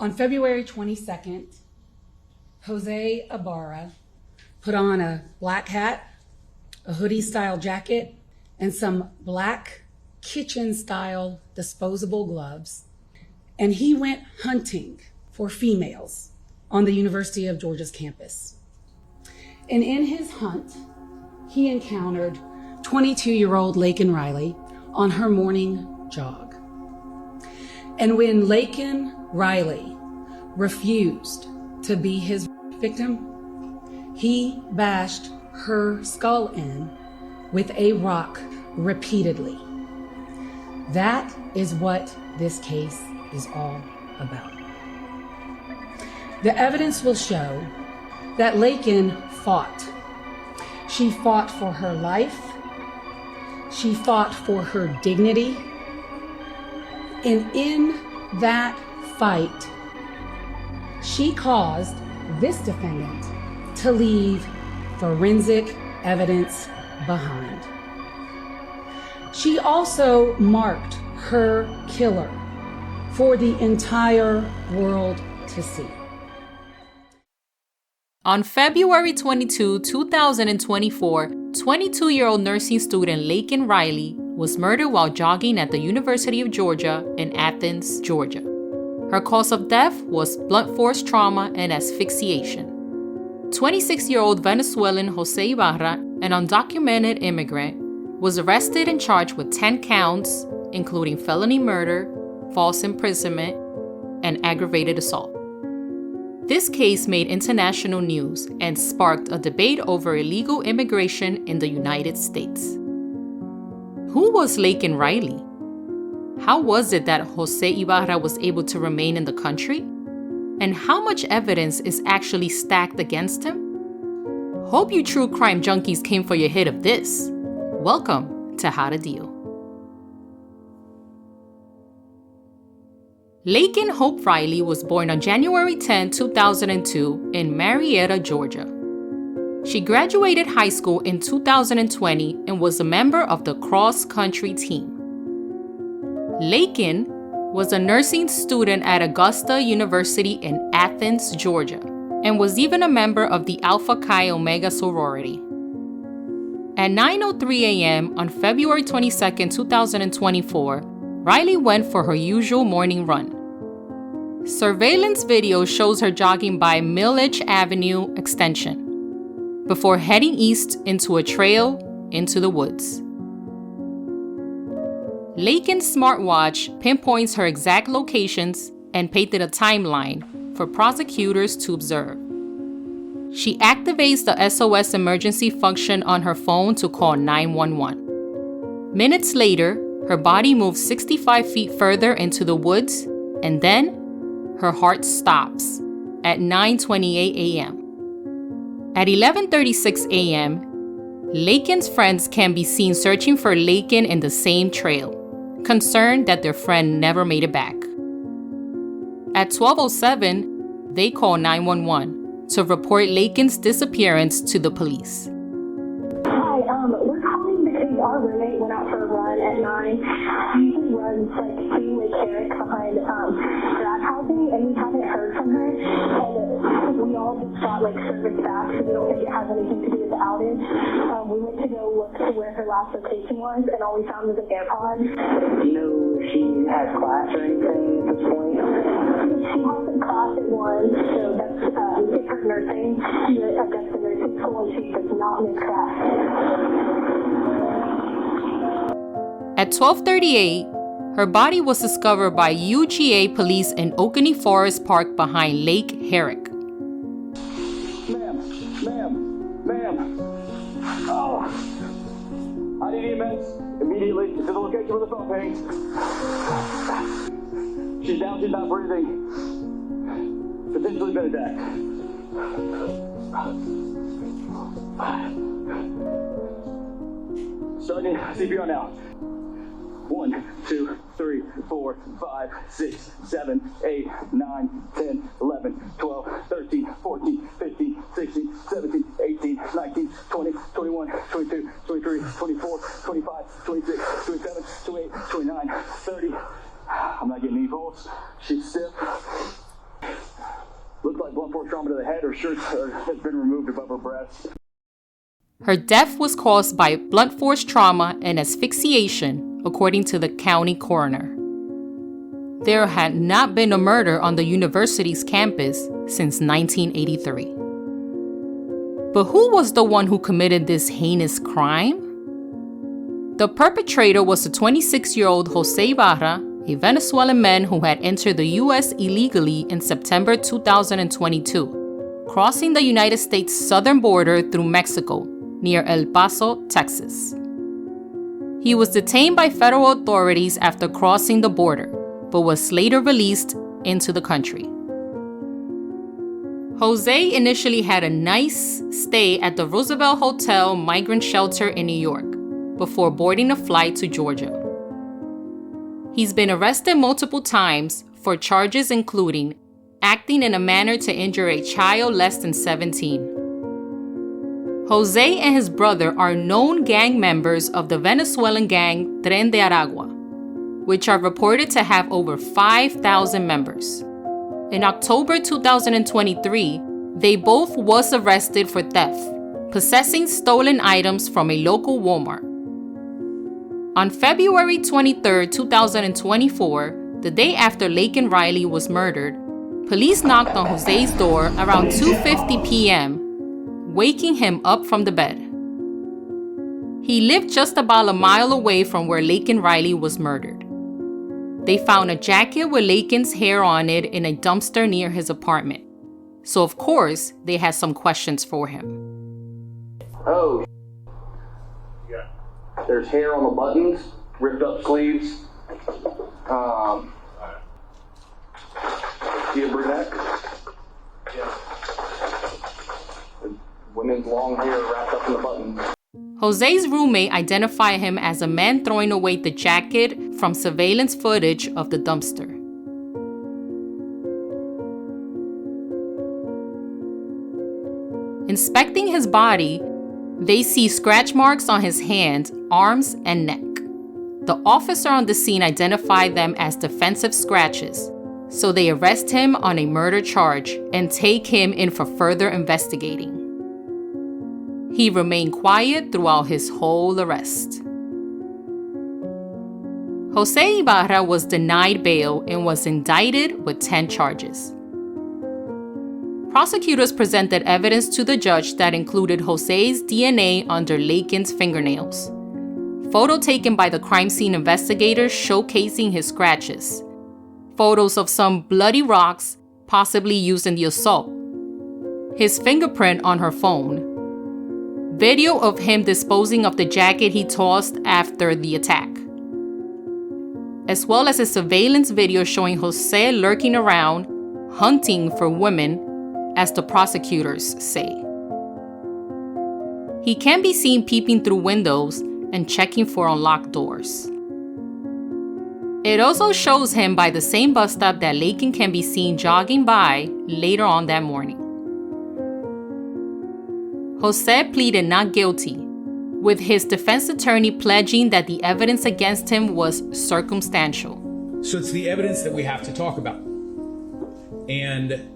On February 22nd, Jose Ibarra put on a black hat, a hoodie-style jacket, and some black kitchen-style disposable gloves, and he went hunting for females on the University of Georgia's campus. And in his hunt, he encountered 22-year-old Laken Riley on her morning jog. And when Laken Riley refused to be his victim, he bashed her skull in with a rock repeatedly. That is what this case is all about. The evidence will show that Laken fought. She fought for her life. She fought for her dignity. And in that fight, she caused this defendant to leave forensic evidence behind. She also marked her killer for the entire world to see. On February 22, 2024, 22-year-old nursing student Laken Riley was murdered while jogging at the University of Georgia in Athens, Georgia. Her cause of death was blunt force trauma and asphyxiation. 26-year-old Venezuelan Jose Ibarra, an undocumented immigrant, was arrested and charged with 10 counts, including felony murder, false imprisonment, and aggravated assault. This case made international news and sparked a debate over illegal immigration in the United States. Who was Laken Riley? How was it that Jose Ibarra was able to remain in the country? And how much evidence is actually stacked against him? Hope you true crime junkies came for your hit of this. Welcome to How to Deal. Laken Hope Riley was born on January 10, 2002 in Marietta, Georgia. She graduated high school in 2020 and was a member of the cross-country team. Laken was a nursing student at Augusta University in Athens, Georgia, and was even a member of the Alpha Chi Omega sorority. At 9:03 a.m. on February 22, 2024, Riley went for her usual morning run. Surveillance video shows her jogging by Milledge Avenue Extension before heading east into a trail into the woods. Laken's smartwatch pinpoints her exact locations and painted a timeline for prosecutors to observe. She activates the SOS emergency function on her phone to call 911. Minutes later, her body moves 65 feet further into the woods, and then her heart stops at 9:28 a.m. At 11:36 a.m., Laken's friends can be seen searching for Laken in the same trail, concerned that their friend never made it back. At 12:07, they call 911 to report Laken's disappearance to the police. Hi, we're calling because our roommate went out for a run at 9. She usually runs like to Lake Herrick behind grad housing, and we haven't heard from her. And we all just got like service back, so we don't think it has anything to do with the outage. We went to go look to where her last location was, and all we found was an AirPod. Do you know if she has class or anything at this point? She has a class at 1, so that's it's her nursing. She's at Augusta Nursing School, and she does not miss class. At 12:38, her body was discovered by UGA police in Oconee Forest Park behind Lake Herrick. Ma'am. Oh! I need EMS immediately to the location where the phone pings. She's down, she's not breathing. Potentially been attacked. Starting CPR now. 1, 2, 3, 4, 5, 6, 7, 8, 9, 10, 11, 12, 13, 14, 15, 16, 17, 18, 19, 20, 21, 22, 23, 24, 25, 26, 27, 28, 29, 30. I'm not getting any pulse. She's stiff. trauma to the head. Her shirt has been removed above her breasts. Her death was caused by blunt force trauma and asphyxiation, according to the county coroner. There had not been a murder on the university's campus since 1983. But who was the one who committed this heinous crime? The perpetrator was a 26-year-old Jose Ibarra, a Venezuelan man who had entered the U.S. illegally in September 2022, crossing the United States southern border through Mexico, near El Paso, Texas. He was detained by federal authorities after crossing the border, but was later released into the country. Jose initially had a nice stay at the Roosevelt Hotel migrant shelter in New York before boarding a flight to Georgia. He's been arrested multiple times for charges including acting in a manner to injure a child less than 17. Jose and his brother are known gang members of the Venezuelan gang Tren de Aragua, which are reported to have over 5,000 members. In October 2023, they both was arrested for theft, possessing stolen items from a local Walmart. On February 23, 2024, the day after Laken Riley was murdered, police knocked on Jose's door around 2:50 p.m., waking him up from the bed. He lived just about a mile away from where Laken Riley was murdered. They found a jacket with Laken's hair on it in a dumpster near his apartment. So of course, they had some questions for him. Oh, yeah. There's hair on the buttons, ripped up sleeves. Do you have brunette? Yeah. Women's long hair wrapped up in the buttons. Jose's roommate identified him as a man throwing away the jacket from surveillance footage of the dumpster. Inspecting his body, they see scratch marks on his hands, arms, and neck. The officer on the scene identified them as defensive scratches, so they arrest him on a murder charge and take him in for further investigating. He remained quiet throughout his whole arrest. Jose Ibarra was denied bail and was indicted with 10 charges. Prosecutors presented evidence to the judge that included Jose's DNA under Laken's fingernails, photo taken by the crime scene investigators showcasing his scratches, photos of some bloody rocks possibly used in the assault, his fingerprint on her phone, video of him disposing of the jacket he tossed after the attack, as well as a surveillance video showing Jose lurking around, hunting for women, as the prosecutors say. He can be seen peeping through windows and checking for unlocked doors. It also shows him by the same bus stop that Laken can be seen jogging by later on that morning. Jose pleaded not guilty, with his defense attorney pledging that the evidence against him was circumstantial. So it's the evidence that we have to talk about. And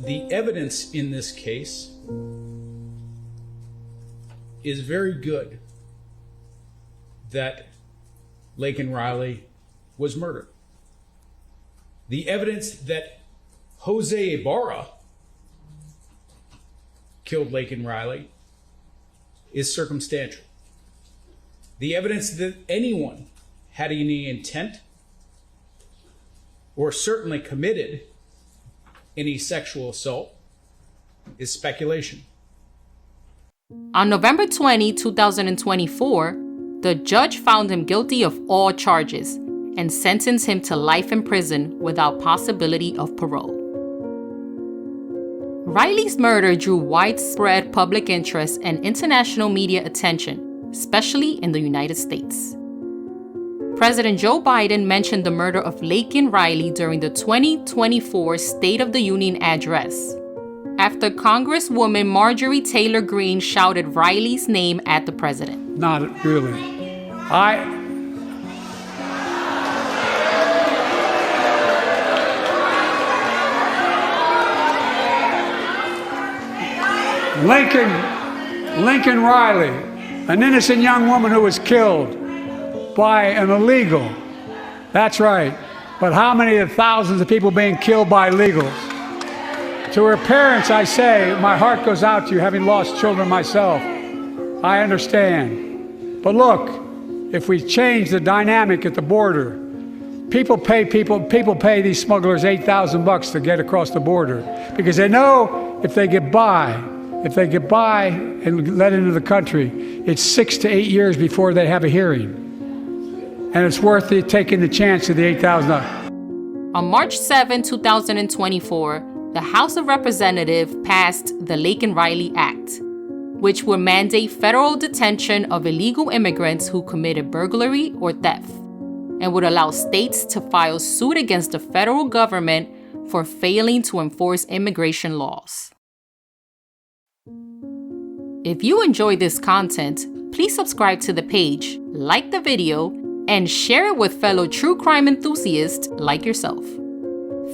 the evidence in this case is very good that Laken Riley was murdered. The evidence that Jose Ibarra killed Laken Riley is circumstantial. The evidence that anyone had any intent or certainly committed any sexual assault is speculation. On November 20, 2024, the judge found him guilty of all charges and sentenced him to life in prison without possibility of parole. Riley's murder drew widespread public interest and international media attention, especially in the United States. President Joe Biden mentioned the murder of Laken Riley during the 2024 State of the Union address, after Congresswoman Marjorie Taylor Greene shouted Riley's name at the president. Not really. Laken Riley, an innocent young woman who was killed by an illegal. That's right. But how many of the thousands of people being killed by illegals? To her parents, I say, my heart goes out to you, having lost children myself. I understand. But look, if we change the dynamic at the border, people pay these smugglers $8,000 to get across the border because they know if they get by and let into the country, it's 6 to 8 years before they have a hearing. And it's worth it taking the chance of the $8,000. On March 7, 2024, the House of Representatives passed the Laken Riley Act, which would mandate federal detention of illegal immigrants who committed burglary or theft, and would allow states to file suit against the federal government for failing to enforce immigration laws. If you enjoy this content, please subscribe to the page, like the video, and share it with fellow true crime enthusiasts like yourself.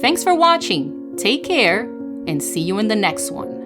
Thanks for watching, take care, and see you in the next one.